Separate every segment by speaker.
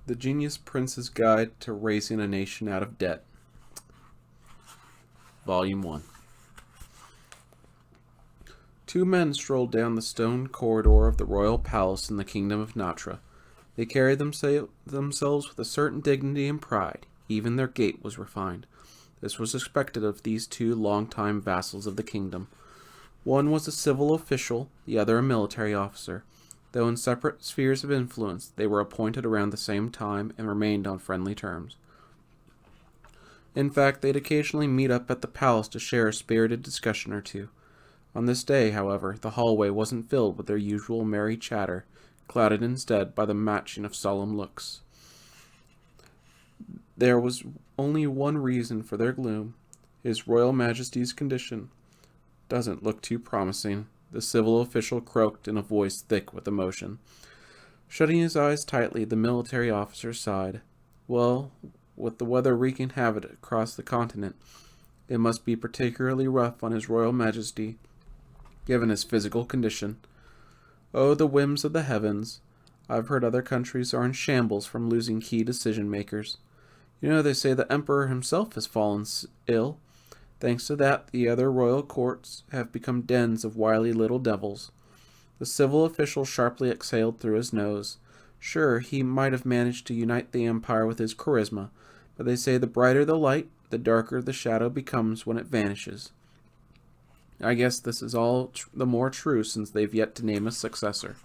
Speaker 1: The Genius Prince's Guide to Raising a Nation Out of Debt. Volume 1. Two men strolled down the stone corridor of the royal palace in the kingdom of Natra. They carried themselves with a certain dignity and pride. Even their gait was refined. This was expected of these two long-time vassals of the kingdom. One was a civil official, the other a military officer. Though in separate spheres of influence, they were appointed around the same time and remained on friendly terms. In fact, they'd occasionally meet up at the palace to share a spirited discussion or two. On this day, however, the hallway wasn't filled with their usual merry chatter, clouded instead by the matching of solemn looks. There was only one reason for their gloom. His Royal Majesty's condition doesn't look too promising, the civil official croaked in a voice thick with emotion. Shutting his eyes tightly, the military officer sighed. Well, with the weather wreaking havoc across the continent, it must be particularly rough on His Royal Majesty, given his physical condition. Oh, the whims of the heavens. I've heard other countries are in shambles from losing key decision-makers. You know, they say the Emperor himself has fallen ill. Thanks to that, the other royal courts have become dens of wily little devils. The civil official sharply exhaled through his nose. Sure, he might have managed to unite the empire with his charisma, but they say the brighter the light, the darker the shadow becomes when it vanishes. I guess this is all the more true since they've yet to name a successor.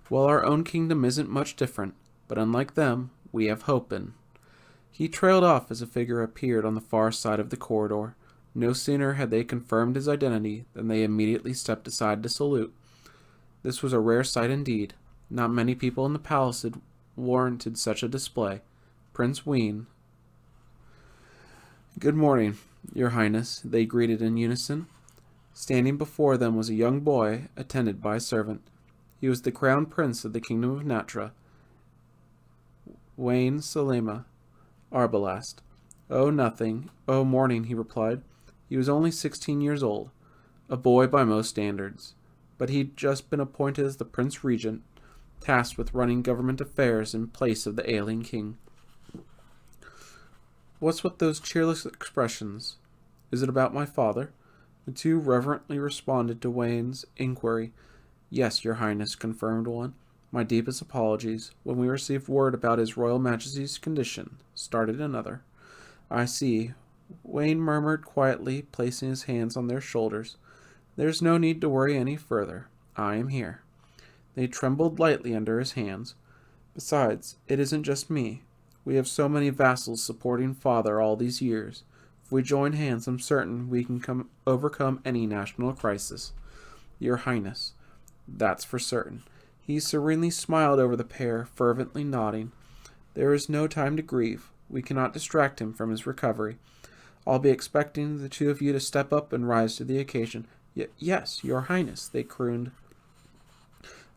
Speaker 1: Well, our own kingdom isn't much different, but unlike them, we have hope in. He trailed off as a figure appeared on the far side of the corridor. No sooner had they confirmed his identity than they immediately stepped aside to salute. This was a rare sight indeed. Not many people in the palace had warranted such a display. Prince Wien. Good morning, Your Highness, they greeted in unison. Standing before them was a young boy, attended by a servant. He was the crown prince of the kingdom of Natra, Wayne Salema Arbalast. Oh, nothing. Oh, morning, he replied. He was only 16 years old, a boy by most standards, but he'd just been appointed as the Prince Regent, tasked with running government affairs in place of the ailing king. What's with those cheerless expressions? Is it about my father? The two reverently responded to Wayne's inquiry. Yes, Your Highness, confirmed one. My deepest apologies. When we received word about His Royal Majesty's condition, started another. I see. Wayne murmured quietly, placing his hands on their shoulders. There's no need to worry any further. I am here. They trembled lightly under his hands. Besides, it isn't just me. We have so many vassals supporting father all these years. If we join hands, I'm certain we can overcome any national crisis. Your Highness. That's for certain. He serenely smiled over the pair, fervently nodding. There is no time to grieve. We cannot distract him from his recovery. I'll be expecting the two of you to step up and rise to the occasion. Yes, Your Highness, they crooned.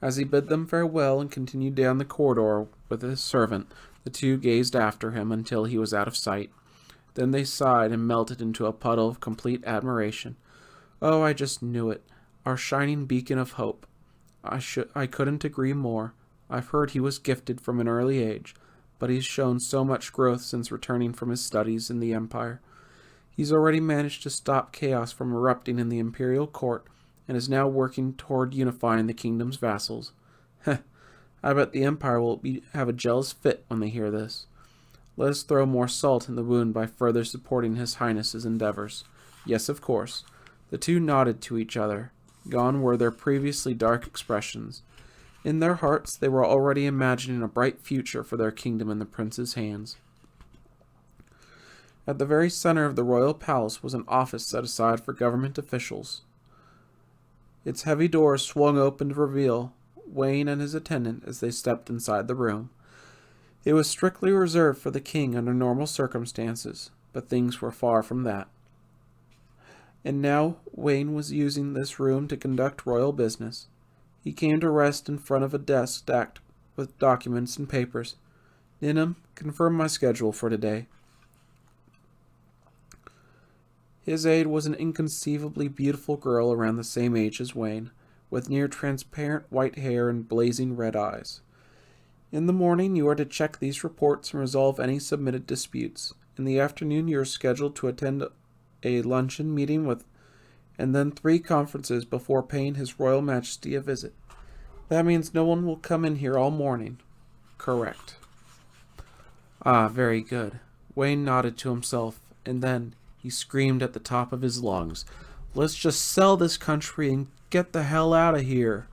Speaker 1: As he bid them farewell and continued down the corridor with his servant, the two gazed after him until he was out of sight. Then they sighed and melted into a puddle of complete admiration. Oh, I just knew it. Our shining beacon of hope. I couldn't agree more. I've heard he was gifted from an early age, but he's shown so much growth since returning from his studies in the Empire. He's already managed to stop chaos from erupting in the imperial court, and is now working toward unifying the kingdom's vassals. Heh, I bet the Empire will have a jealous fit when they hear this. Let us throw more salt in the wound by further supporting His Highness's endeavors. Yes, of course. The two nodded to each other. Gone were their previously dark expressions. In their hearts, they were already imagining a bright future for their kingdom in the prince's hands. At the very center of the royal palace was an office set aside for government officials. Its heavy doors swung open to reveal Wayne and his attendant as they stepped inside the room. It was strictly reserved for the king under normal circumstances, but things were far from that. And now Wayne was using this room to conduct royal business. He came to rest in front of a desk stacked with documents and papers. Ninham, confirm my schedule for today. His aide was an inconceivably beautiful girl around the same age as Wayne, with near-transparent white hair and blazing red eyes. In the morning, you are to check these reports and resolve any submitted disputes. In the afternoon, you are scheduled to attend a luncheon meeting with, and then 3 conferences before paying His Royal Majesty a visit. That means no one will come in here all morning. Correct. Ah, very good. Wayne nodded to himself, and then he screamed at the top of his lungs, "Let's just sell this country and get the hell out of here."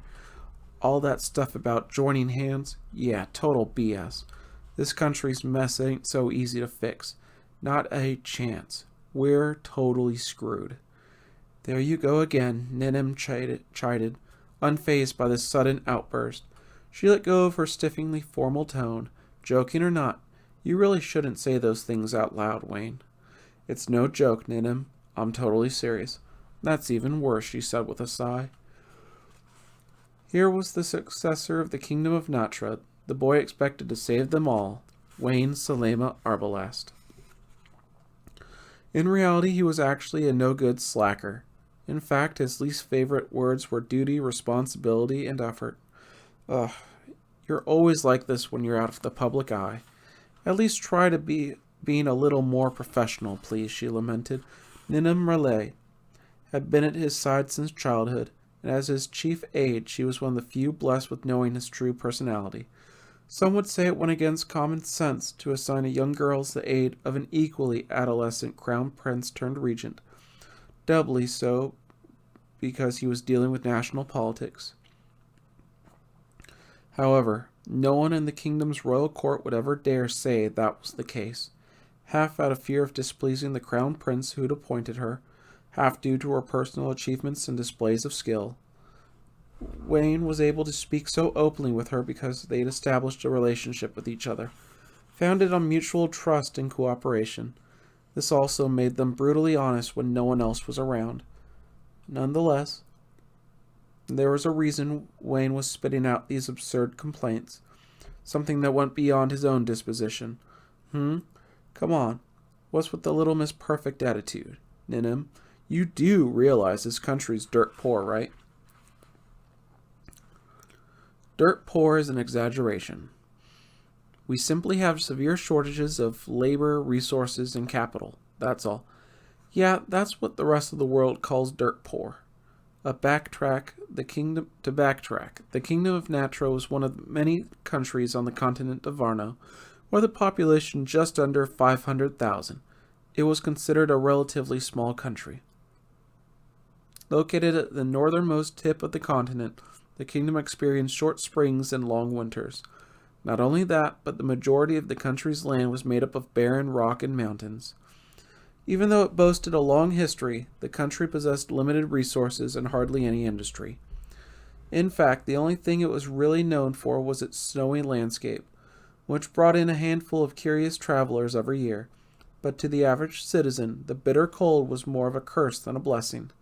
Speaker 1: All that stuff about joining hands, yeah, total BS. This country's mess ain't so easy to fix. Not a chance. We're totally screwed. There you go again, Ninnim chided, unfazed by this sudden outburst. She let go of her stiffingly formal tone. Joking or not, you really shouldn't say those things out loud, Wayne. It's no joke, Ninnim. I'm totally serious. That's even worse, she said with a sigh. Here was the successor of the kingdom of Natra, the boy expected to save them all, Wayne Salema Arbalast. In reality, he was actually a no-good slacker. In fact, his least favorite words were duty, responsibility, and effort. Ugh, you're always like this when you're out of the public eye. At least try to be being a little more professional, please, she lamented. Ninnim Raleigh had been at his side since childhood, and as his chief aide, she was one of the few blessed with knowing his true personality. Some would say it went against common sense to assign a young girl as the aide of an equally adolescent crown prince turned regent, doubly so because he was dealing with national politics. However, no one in the kingdom's royal court would ever dare say that was the case, half out of fear of displeasing the crown prince who'd appointed her, half due to her personal achievements and displays of skill. Wayne was able to speak so openly with her because they'd established a relationship with each other, founded on mutual trust and cooperation. This also made them brutally honest when no one else was around. Nonetheless, there was a reason Wayne was spitting out these absurd complaints, something that went beyond his own disposition. Come on, what's with the little Miss Perfect attitude, Ninnim? You do realize this country's dirt poor, right? Dirt poor is an exaggeration. We simply have severe shortages of labor, resources, and capital. That's all. Yeah, that's what the rest of the world calls dirt poor. The kingdom of Natra was one of many countries on the continent of Varno, with a population just under 500,000. It was considered a relatively small country. Located at the northernmost tip of the continent, the kingdom experienced short springs and long winters. Not only that, but the majority of the country's land was made up of barren rock and mountains. Even though it boasted a long history, the country possessed limited resources and hardly any industry. In fact, the only thing it was really known for was its snowy landscape, which brought in a handful of curious travelers every year. But to the average citizen, the bitter cold was more of a curse than a blessing.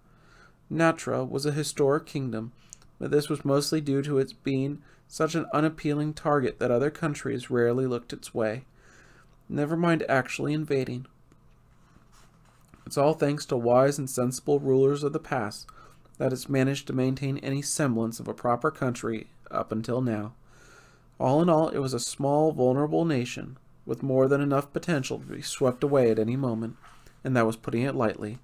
Speaker 1: Natra was a historic kingdom, but this was mostly due to its being such an unappealing target that other countries rarely looked its way, never mind actually invading. It's all thanks to wise and sensible rulers of the past that it's managed to maintain any semblance of a proper country up until now. All in all, it was a small, vulnerable nation, with more than enough potential to be swept away at any moment, and that was putting it lightly.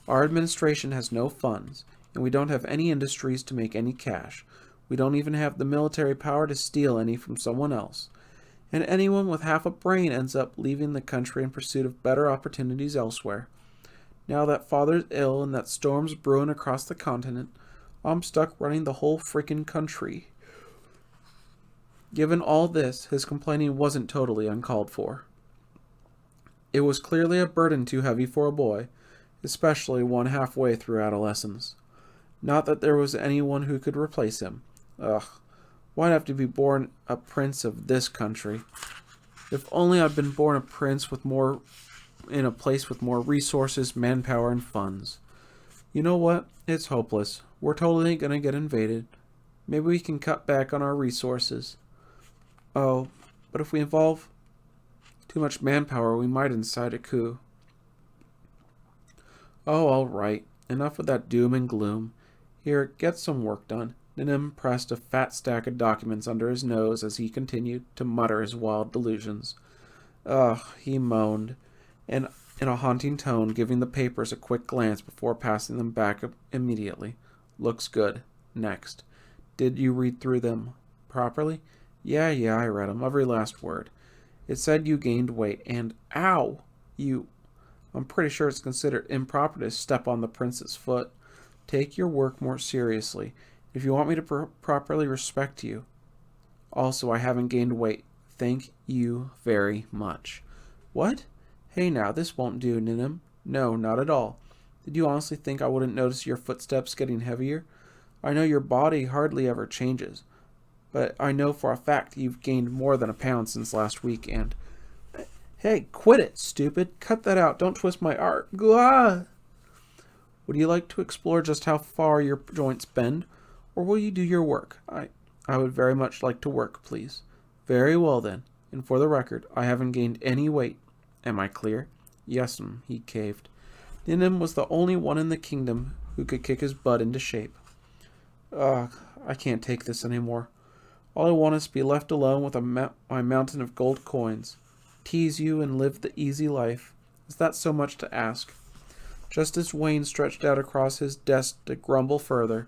Speaker 1: Our administration has no funds, and we don't have any industries to make any cash. We don't even have the military power to steal any from someone else. And anyone with half a brain ends up leaving the country in pursuit of better opportunities elsewhere. Now that father's ill and that storm's brewing across the continent, I'm stuck running the whole freaking country. Given all this, his complaining wasn't totally uncalled for. It was clearly a burden too heavy for a boy, especially one halfway through adolescence. Not that there was anyone who could replace him. Ugh, why'd I have to be born a prince of this country? If only I'd been born a prince in a place with more resources, manpower, and funds. You know what? It's hopeless. We're totally gonna get invaded. Maybe we can cut back on our resources. Oh, but if we involve too much manpower, we might incite a coup. Oh, all right. Enough of that doom and gloom. Here, get some work done. Ninum pressed a fat stack of documents under his nose as he continued to mutter his wild delusions. Ugh, he moaned, and in a haunting tone, giving the papers a quick glance before passing them back immediately. Looks good. Next. Did you read through them properly? Yeah, I read them, every last word. It said you gained weight, and ow! I'm pretty sure it's considered improper to step on the prince's foot. Take your work more seriously, if you want me to properly respect you. Also, I haven't gained weight. Thank you very much. What? Hey now, this won't do, Ninum. No, not at all. Did you honestly think I wouldn't notice your footsteps getting heavier? I know your body hardly ever changes, but I know for a fact you've gained more than a pound since last week, and... Hey, quit it, stupid. Cut that out. Don't twist my arm. Gah! Would you like to explore just how far your joints bend, or will you do your work? I would very much like to work, please. Very well, then. And for the record, I haven't gained any weight. Am I clear? Yes'm, he caved. Ninum was the only one in the kingdom who could kick his butt into shape. Ugh, I can't take this anymore. All I want is to be left alone with my mountain of gold coins. Tease you and live the easy life. Is that so much to ask? Just as Wayne stretched out across his desk to grumble further,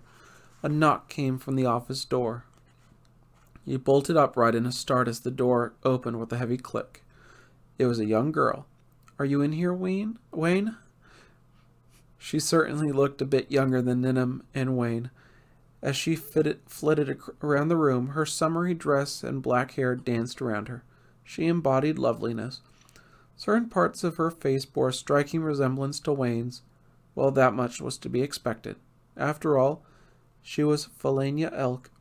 Speaker 1: a knock came from the office door. He bolted upright in a start as the door opened with a heavy click. It was a young girl. Are you in here, Wayne? She certainly looked a bit younger than Ninum and Wayne. As she flitted around the room, her summery dress and black hair danced around her. She embodied loveliness. Certain parts of her face bore a striking resemblance to Wayne's. Well, that much was to be expected. After all, she was Felania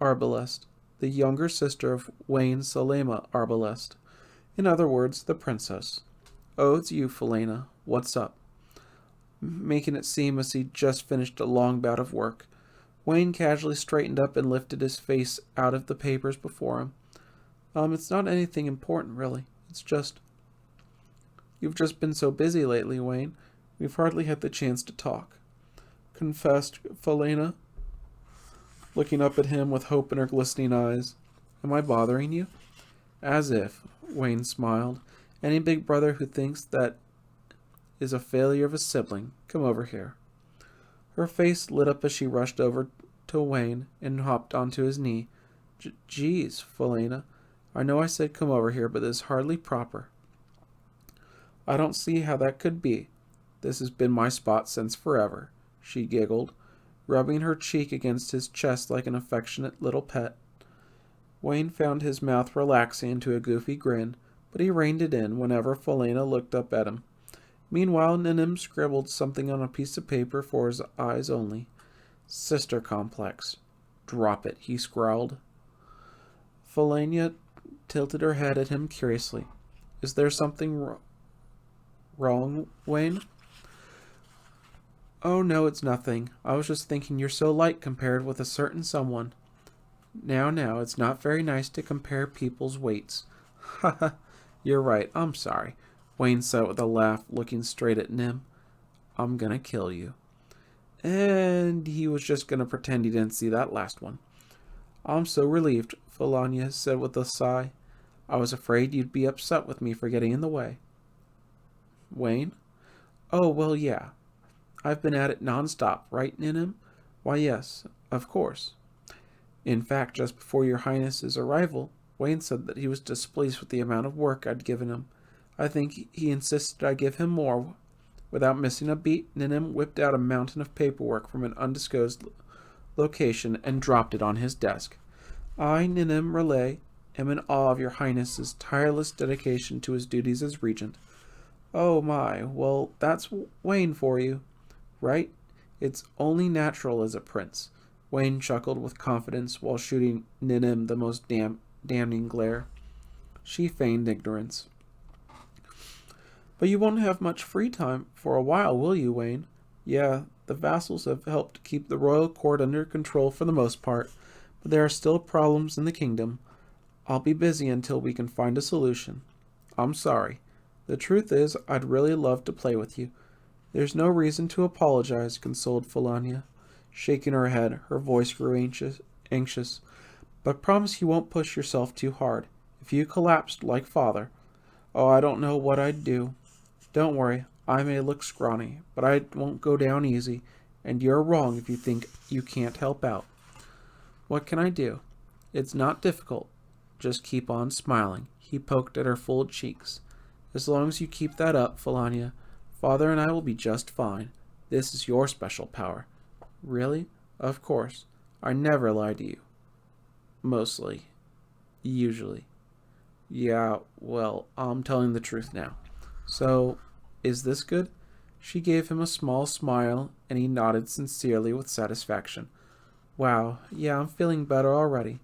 Speaker 1: Arbalest, the younger sister of Wayne Salema Arbalest. In other words, the princess. Oh, it's you, Felina. What's up? Making it seem as he'd just finished a long bout of work, Wayne casually straightened up and lifted his face out of the papers before him. It's not anything important, really. It's just... You've just been so busy lately, Wayne. We've hardly had the chance to talk. Confessed Felina, looking up at him with hope in her glistening eyes. Am I bothering you? As if, Wayne smiled. Any big brother who thinks that is a failure of a sibling. Come over here. Her face lit up as she rushed over to Wayne and hopped onto his knee. Geez, Felina. I know I said come over here, but this is hardly proper. I don't see how that could be. This has been my spot since forever, she giggled, rubbing her cheek against his chest like an affectionate little pet. Wayne found his mouth relaxing into a goofy grin, but he reined it in whenever Felina looked up at him. Meanwhile, Ninum scribbled something on a piece of paper for his eyes only. Sister complex. Drop it, he scrawled. Felina tilted her head at him curiously. Is there something wrong, Wayne? Oh, no, it's nothing. I was just thinking you're so light compared with a certain someone. Now, it's not very nice to compare people's weights. Ha ha, you're right, I'm sorry. Wayne said with a laugh, looking straight at Nim. I'm gonna kill you. And he was just gonna pretend he didn't see that last one. I'm so relieved, Felania said with a sigh. I was afraid you'd be upset with me for getting in the way. Wayne? Oh, well, yeah. I've been at it non-stop, right, Ninum? Why, yes, of course. In fact, just before your Highness's arrival, Wayne said that he was displeased with the amount of work I'd given him. I think he insisted I give him more. Without missing a beat, Ninum whipped out a mountain of paperwork from an undisclosed location and dropped it on his desk. I, Ninum Relay, am in awe of your Highness's tireless dedication to his duties as regent. Oh my, well, that's Wayne for you, right? It's only natural as a prince. Wayne chuckled with confidence while shooting Ninum the most damning glare. She feigned ignorance. But you won't have much free time for a while, will you, Wayne? Yeah, the vassals have helped keep the royal court under control for the most part, but there are still problems in the kingdom. I'll be busy until we can find a solution. I'm sorry. The truth is, I'd really love to play with you. There's no reason to apologize, consoled Felania. Shaking her head, her voice grew anxious. But promise you won't push yourself too hard. If you collapsed like father, oh, I don't know what I'd do. Don't worry, I may look scrawny, but I won't go down easy, and you're wrong if you think you can't help out. What can I do? It's not difficult. Just keep on smiling. He poked at her full cheeks. As long as you keep that up, Felania, Father and I will be just fine. This is your special power. Really? Of course. I never lie to you. Mostly. Usually. Yeah, well, I'm telling the truth now. So, is this good? She gave him a small smile, and he nodded sincerely with satisfaction. Wow, yeah, I'm feeling better already.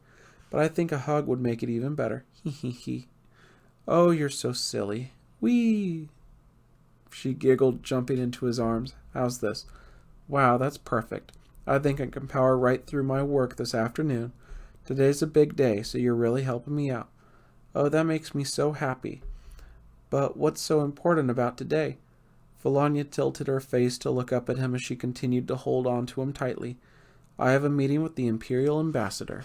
Speaker 1: But I think a hug would make it even better. Hee hee hee. Oh, you're so silly. Whee! She giggled, jumping into his arms. How's this? Wow, that's perfect. I think I can power right through my work this afternoon. Today's a big day, so you're really helping me out. Oh, that makes me so happy. But what's so important about today? Felania tilted her face to look up at him as she continued to hold on to him tightly. I have a meeting with the Imperial Ambassador.